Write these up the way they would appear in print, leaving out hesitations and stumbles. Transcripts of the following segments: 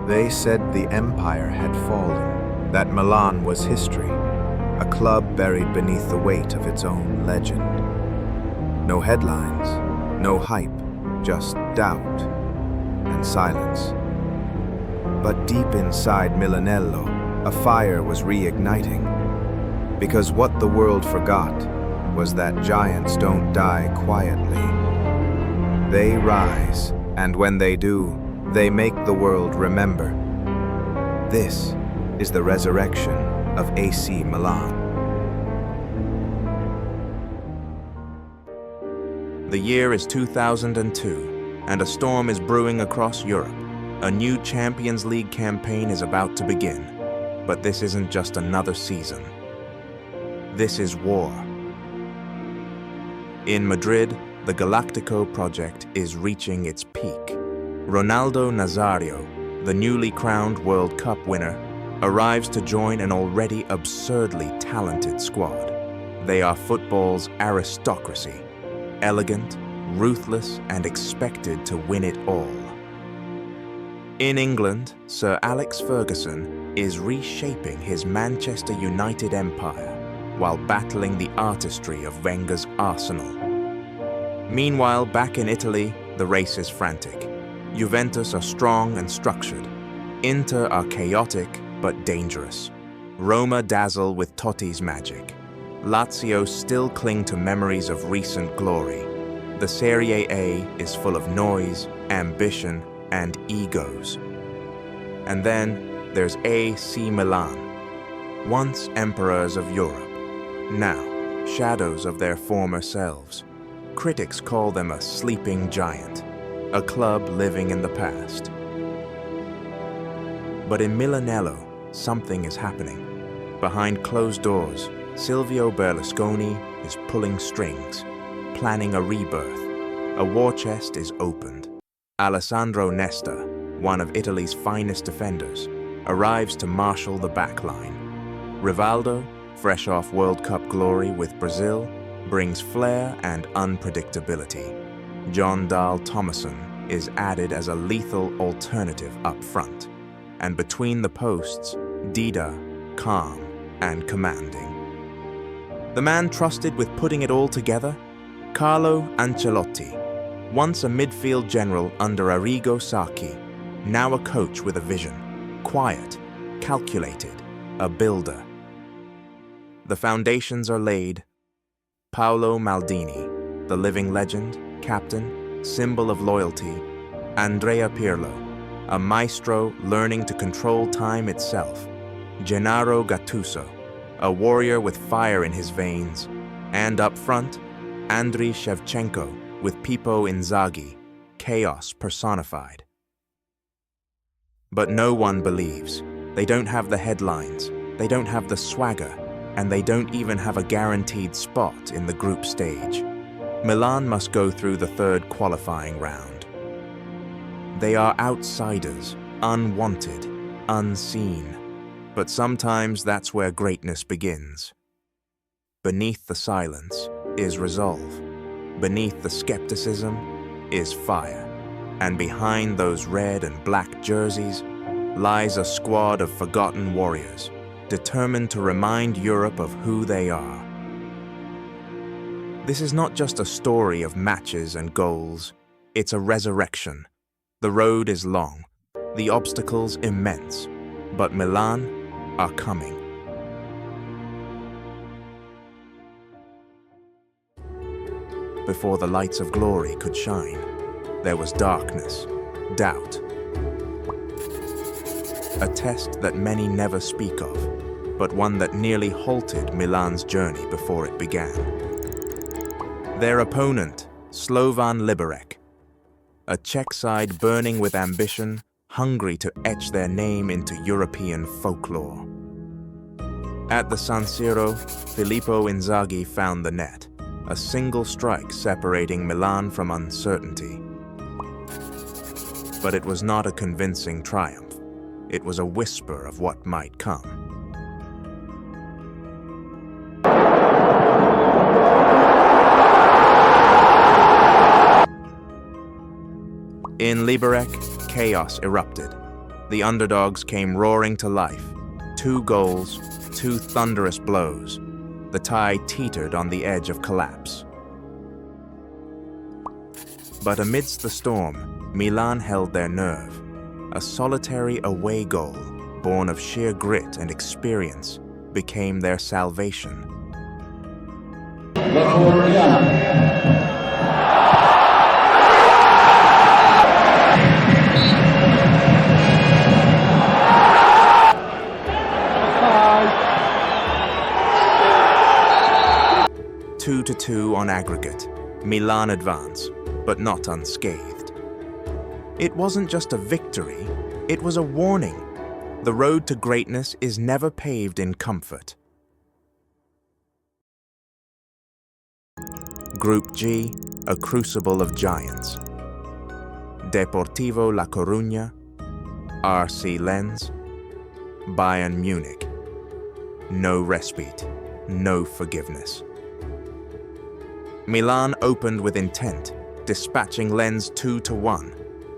They said the empire had fallen, that Milan was history, a club buried beneath the weight of its own legend. No headlines, no hype, just doubt and silence. But deep inside Milanello, a fire was reigniting, because what the world forgot was that giants don't die quietly. They rise, and when they do, they make the world remember. This is the resurrection of AC Milan. The year is 2002, and a storm is brewing across Europe. A new Champions League campaign is about to begin. But this isn't just another season. This is war. In Madrid, the Galactico project is reaching its peak. Ronaldo Nazario, the newly crowned World Cup winner, arrives to join an already absurdly talented squad. They are football's aristocracy, elegant, ruthless, and expected to win it all. In England, Sir Alex Ferguson is reshaping his Manchester United empire while battling the artistry of Wenger's Arsenal. Meanwhile, back in Italy, the race is frantic. Juventus are strong and structured. Inter are chaotic but dangerous. Roma dazzle with Totti's magic. Lazio still cling to memories of recent glory. The Serie A is full of noise, ambition, and egos. And then there's AC Milan, once emperors of Europe, now shadows of their former selves. Critics call them a sleeping giant, a club living in the past. But in Milanello, something is happening. Behind closed doors, Silvio Berlusconi is pulling strings, planning a rebirth. A war chest is opened. Alessandro Nesta, one of Italy's finest defenders, arrives to marshal the back line. Rivaldo, fresh off World Cup glory with Brazil, brings flair and unpredictability. John Dahl Thomason is added as a lethal alternative up front. And between the posts, Dida, calm and commanding. The man trusted with putting it all together? Carlo Ancelotti, once a midfield general under Arrigo Sacchi, now a coach with a vision, quiet, calculated, a builder. The foundations are laid. Paolo Maldini, the living legend, captain, symbol of loyalty. Andrea Pirlo, a maestro learning to control time itself. Gennaro Gattuso, a warrior with fire in his veins. And up front, Andriy Shevchenko, with Pippo Inzaghi, chaos personified. But no one believes. They don't have the headlines, they don't have the swagger, and they don't even have a guaranteed spot in the group stage. Milan must go through the third qualifying round. They are outsiders, unwanted, unseen. But sometimes that's where greatness begins. Beneath the silence is resolve. Beneath the skepticism is fire. And behind those red and black jerseys lies a squad of forgotten warriors, determined to remind Europe of who they are. This is not just a story of matches and goals, it's a resurrection. The road is long, the obstacles immense, but Milan are coming. Before the lights of glory could shine, there was darkness, doubt. A test that many never speak of, but one that nearly halted Milan's journey before it began. Their opponent, Slovan Liberec, a Czech side burning with ambition, hungry to etch their name into European folklore. At the San Siro, Filippo Inzaghi found the net, a single strike separating Milan from uncertainty. But it was not a convincing triumph. It was a whisper of what might come. In Liberec, chaos erupted. The underdogs came roaring to life. 2 goals, 2 thunderous blows. The tie teetered on the edge of collapse. But amidst the storm, Milan held their nerve. A solitary away goal, born of sheer grit and experience, became their salvation. 2-2 on aggregate. Milan advance, but not unscathed. It wasn't just a victory, it was a warning. The road to greatness is never paved in comfort. Group G, a crucible of giants. Deportivo La Coruña, RC Lens, Bayern Munich. No respite, no forgiveness. Milan opened with intent, dispatching Lens 2-1,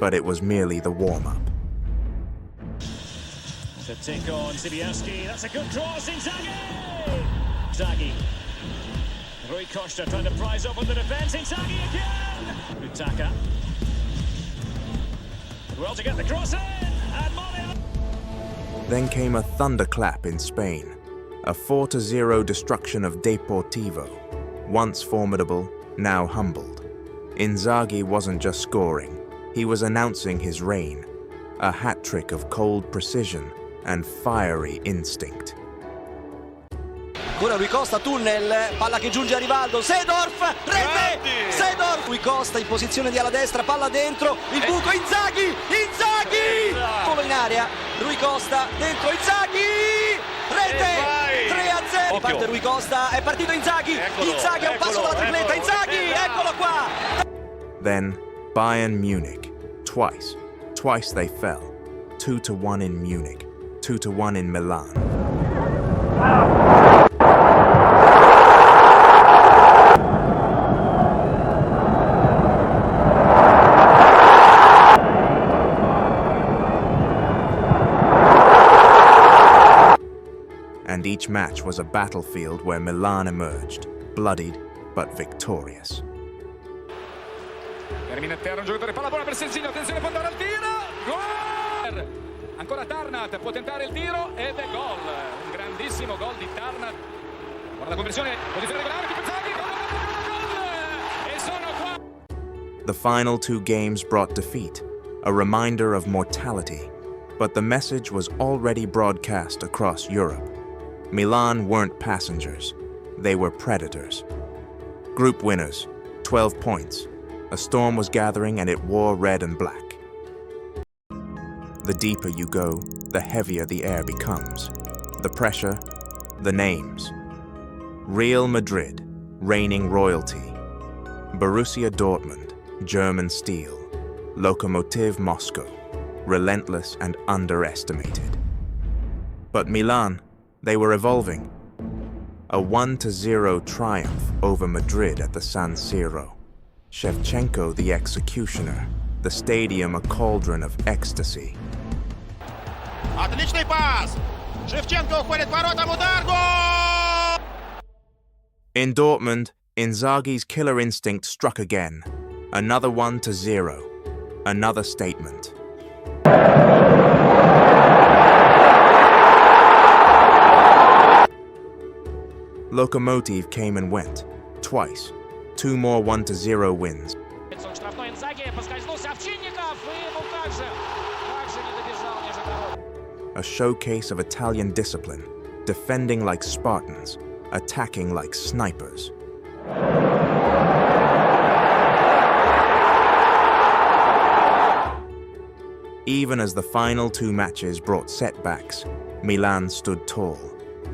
but it was merely the warm-up. Shevchenko on Zibianski, that's a good cross, Inzaghi! Rui Costa trying to prise open the defence, Inzaghi again! Utaka. Well to get the cross in, and Mane. Then came a thunderclap in Spain, a 4-0 destruction of Deportivo. Once formidable, now humbled. Inzaghi wasn't just scoring, he was announcing his reign. A hat-trick of cold precision and fiery instinct. Ora Rui Costa, tunnel, palla che giunge a Rivaldo, Seedorf, rete, Seedorf, Rui Costa in posizione di ala destra, palla dentro, il buco, Inzaghi, volo in area, Rui Costa, dentro Inzaghi, rete, 3-0, parte Rui Costa, è partito Inzaghi, Inzaghi a un passo dalla tripletta, Inzaghi, eccolo qua! Then Bayern Munich, twice they fell, 2-1 in Munich, 2-1 in Milan. And each match was a battlefield where Milan emerged, bloodied but victorious. Termina a terra un giocatore, palla buona per Sensino, attenzione, può andare al tiro, gol! Ancora Tarnat, può tentare il tiro ed è gol, un grandissimo gol di Tarnat. Guarda la conversione, posizione regolare, Inzaghi, gol! E sono qua! The final 2 games brought defeat, a reminder of mortality, but the message was already broadcast across Europe. Milan weren't passengers, they were predators. Group winners, 12 points. A storm was gathering and it wore red and black. The deeper you go, the heavier the air becomes. The pressure, the names. Real Madrid, reigning royalty. Borussia Dortmund, German steel. Lokomotiv Moscow, relentless and underestimated. But Milan, they were evolving. A 1-0 triumph over Madrid at the San Siro. Shevchenko the executioner, the stadium a cauldron of ecstasy. Отличный пас! Shevchenko уходит к воротам, удар, гол! In Dortmund, Inzaghi's killer instinct struck again. Another 1-0. Another statement. Lokomotiv came and went, twice. 2 more 1-0 wins. A showcase of Italian discipline, defending like Spartans, attacking like snipers. Even as the final 2 matches brought setbacks, Milan stood tall.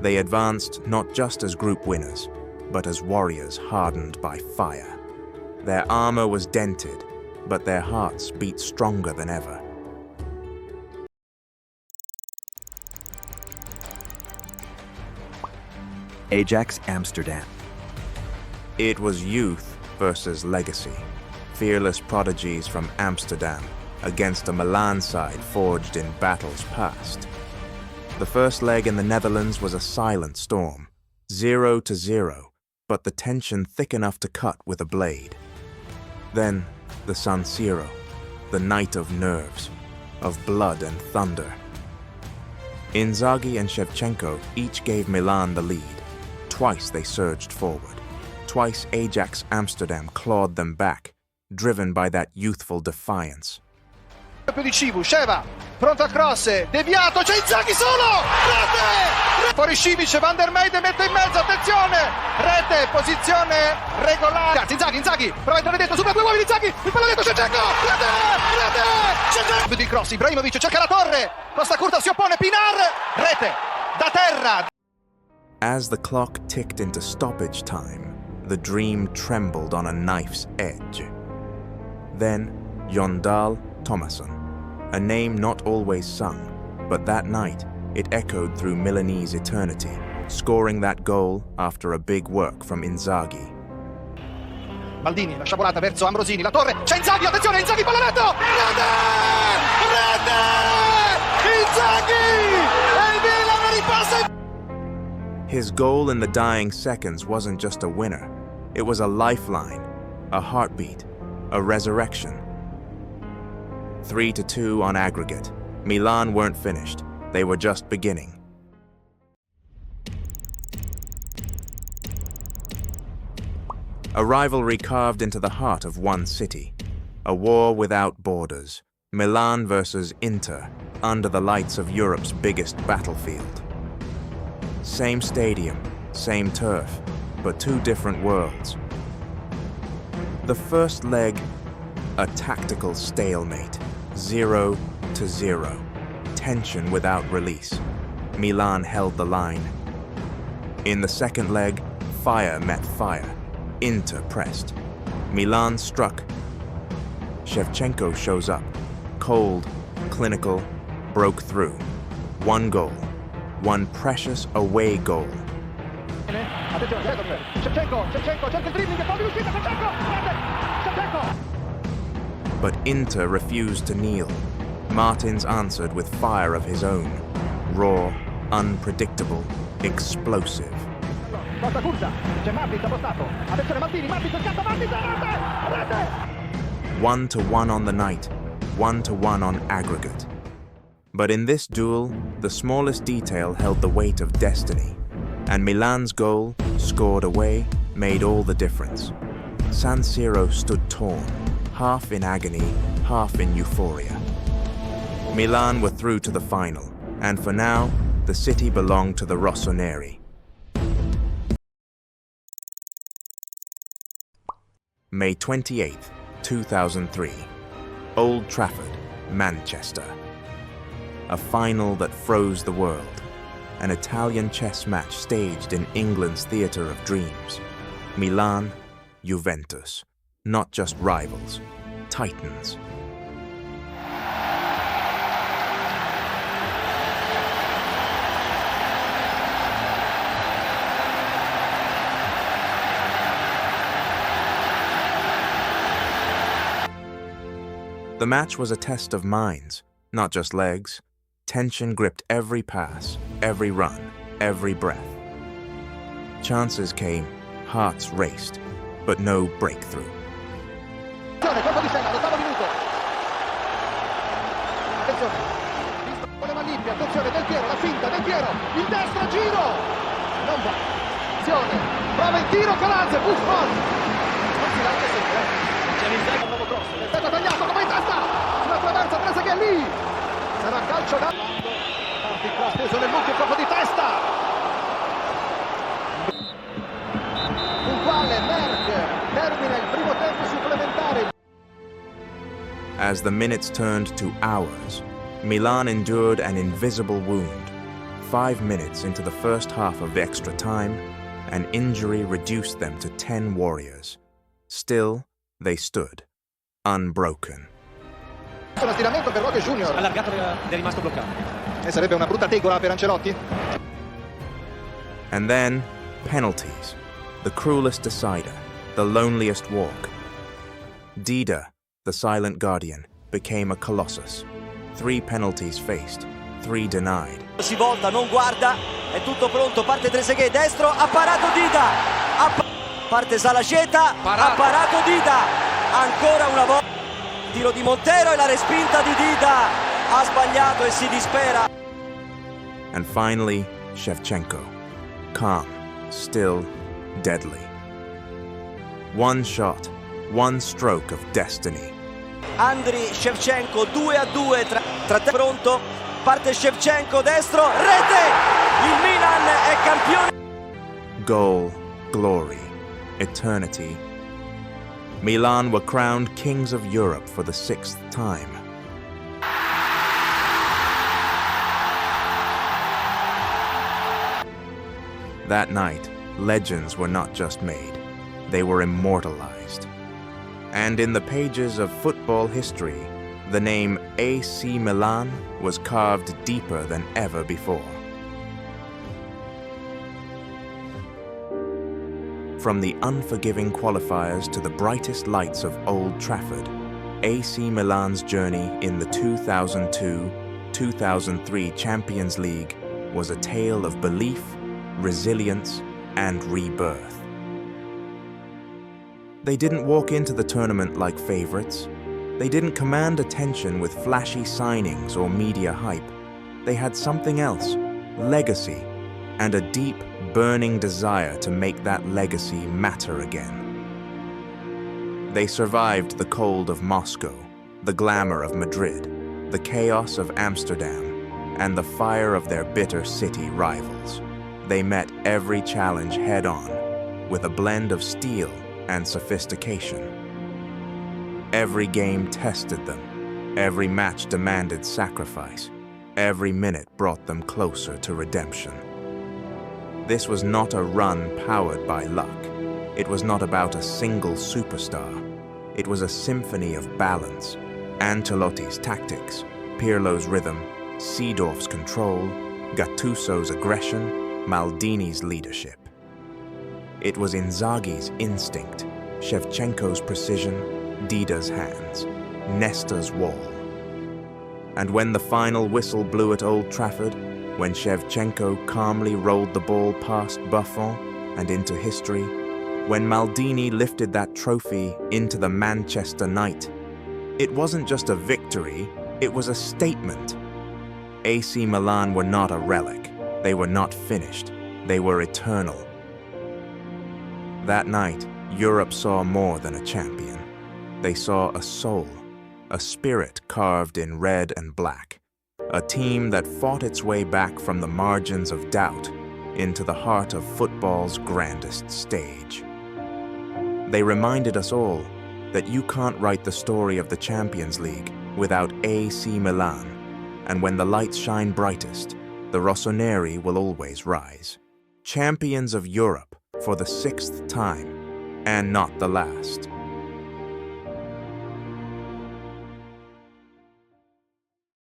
They advanced not just as group winners, but as warriors hardened by fire. Their armor was dented, but their hearts beat stronger than ever. Ajax Amsterdam. It was youth versus legacy. Fearless prodigies from Amsterdam, against a Milan side forged in battles past. The first leg in the Netherlands was a silent storm, 0-0, but the tension thick enough to cut with a blade. Then, the San Siro, the night of nerves, of blood and thunder. Inzaghi and Shevchenko each gave Milan the lead. Twice they surged forward. Twice Ajax Amsterdam clawed them back, driven by that youthful defiance. Più di Cibu, Sheva, pronto al cross, deviato, c'è Inzaghi solo! Rete! Fuori Šimić, Van der Meijden mette in mezzo, attenzione! Rete, posizione regolare. Inzaghi, prova a entrare dentro, subito due uomini Inzaghi, il pallone dentro, Shevchenko! Rete! Più di cross, Ibrahimovic cerca la torre, Costa Curta si oppone, Pinar, rete, da terra! As the clock ticked into stoppage time, the dream trembled on a knife's edge. Then, Jon Thomasson, a name not always sung, but that night it echoed through Milanese eternity, scoring that goal after a big work from Inzaghi. Maldini, la sciabolata verso Ambrosini, la torre, c'è Inzaghi, attenzione, Inzaghi, pallonetto! Rete! Inzaghi! E il Milan ripassa! His goal in the dying seconds wasn't just a winner, it was a lifeline, a heartbeat, a resurrection. 3-2 on aggregate. Milan weren't finished. They were just beginning. A rivalry carved into the heart of one city. A war without borders. Milan versus Inter, under the lights of Europe's biggest battlefield. Same stadium, same turf, but two different worlds. The first leg, a tactical stalemate. 0-0. Tension without release. Milan held the line. In the second leg, fire met fire. Inter pressed. Milan struck. Shevchenko shows up. Cold, clinical, broke through. One goal. One precious away goal. But Inter refused to kneel. Martins answered with fire of his own. Raw, unpredictable, explosive. 1-1 on the night, 1-1 on aggregate. But in this duel, the smallest detail held the weight of destiny. And Milan's goal, scored away, made all the difference. San Siro stood torn, half in agony, half in euphoria. Milan were through to the final, and for now, the city belonged to the Rossoneri. May 28, 2003. Old Trafford, Manchester. A final that froze the world. An Italian chess match staged in England's theatre of dreams. Milan, Juventus. Not just rivals, titans. The match was a test of minds, not just legs. Tension gripped every pass, every run, every breath. Chances came, hearts raced, but no breakthrough. Attenzione, Del Piero, la finta, Del Piero, il destro, giro! Non va, attenzione, prova il tiro, Corazze, Buffon! C'è l'Inzaghi, un nuovo cross, l'effetto tagliato, come in testa! Una traversa, presa che è lì! Sarà calcio da... Tanti cross teso nell'ultimo colpo di testa! Puntuale, Merck, termina il primo tempo supplementare. As the minutes turned to hours, Milan endured an invisible wound. 5 minutes into the first half of extra time, an injury reduced them to 10 warriors. Still, they stood, unbroken. Uno stiramento per Roque Junior. Allargato ed è rimasto bloccato. E sarebbe una brutta tegola per Ancelotti. And then, penalties. The cruelest decider, the loneliest walk. Dida, the silent guardian, became a colossus. 3 penalties faced, 3 denied. Si volta, non guarda, è tutto pronto, parte Trezeguet, destro, ha parato Dida, parte Salaceta, ha parato Dida, ancora una volta, tiro di Montero e la respinta di Dida, ha sbagliato e si dispera. And finally, Shevchenko, calm, still, deadly. One shot, one stroke of destiny. Andriy Shevchenko 2-2 tra te, pronto, parte Shevchenko, destro, rete, il Milan è campione. Goal, glory, eternity. Milan were crowned kings of Europe for the 6th time. That night, legends were not just made, they were immortalized. And in the pages of football history, the name AC Milan was carved deeper than ever before. From the unforgiving qualifiers to the brightest lights of Old Trafford, AC Milan's journey in the 2002-2003 Champions League was a tale of belief, resilience, and rebirth. They didn't walk into the tournament like favorites. They didn't command attention with flashy signings or media hype. They had something else, legacy, and a deep, burning desire to make that legacy matter again. They survived the cold of Moscow, the glamour of Madrid, the chaos of Amsterdam, and the fire of their bitter city rivals. They met every challenge head-on, with a blend of steel and sophistication. Every game tested them, every match demanded sacrifice, every minute brought them closer to redemption. This was not a run powered by luck. It was not about a single superstar. It was a symphony of balance, Ancelotti's tactics, Pirlo's rhythm, Seedorf's control, Gattuso's aggression, Maldini's leadership. It was Inzaghi's instinct, Shevchenko's precision, Dida's hands, Nesta's wall. And when the final whistle blew at Old Trafford, when Shevchenko calmly rolled the ball past Buffon and into history, when Maldini lifted that trophy into the Manchester night, it wasn't just a victory, it was a statement. AC Milan were not a relic. They were not finished. They were eternal. That night, Europe saw more than a champion. They saw a soul, a spirit carved in red and black, a team that fought its way back from the margins of doubt into the heart of football's grandest stage. They reminded us all that you can't write the story of the Champions League without AC Milan, and when the lights shine brightest, the Rossoneri will always rise. Champions of Europe for the 6th time, and not the last.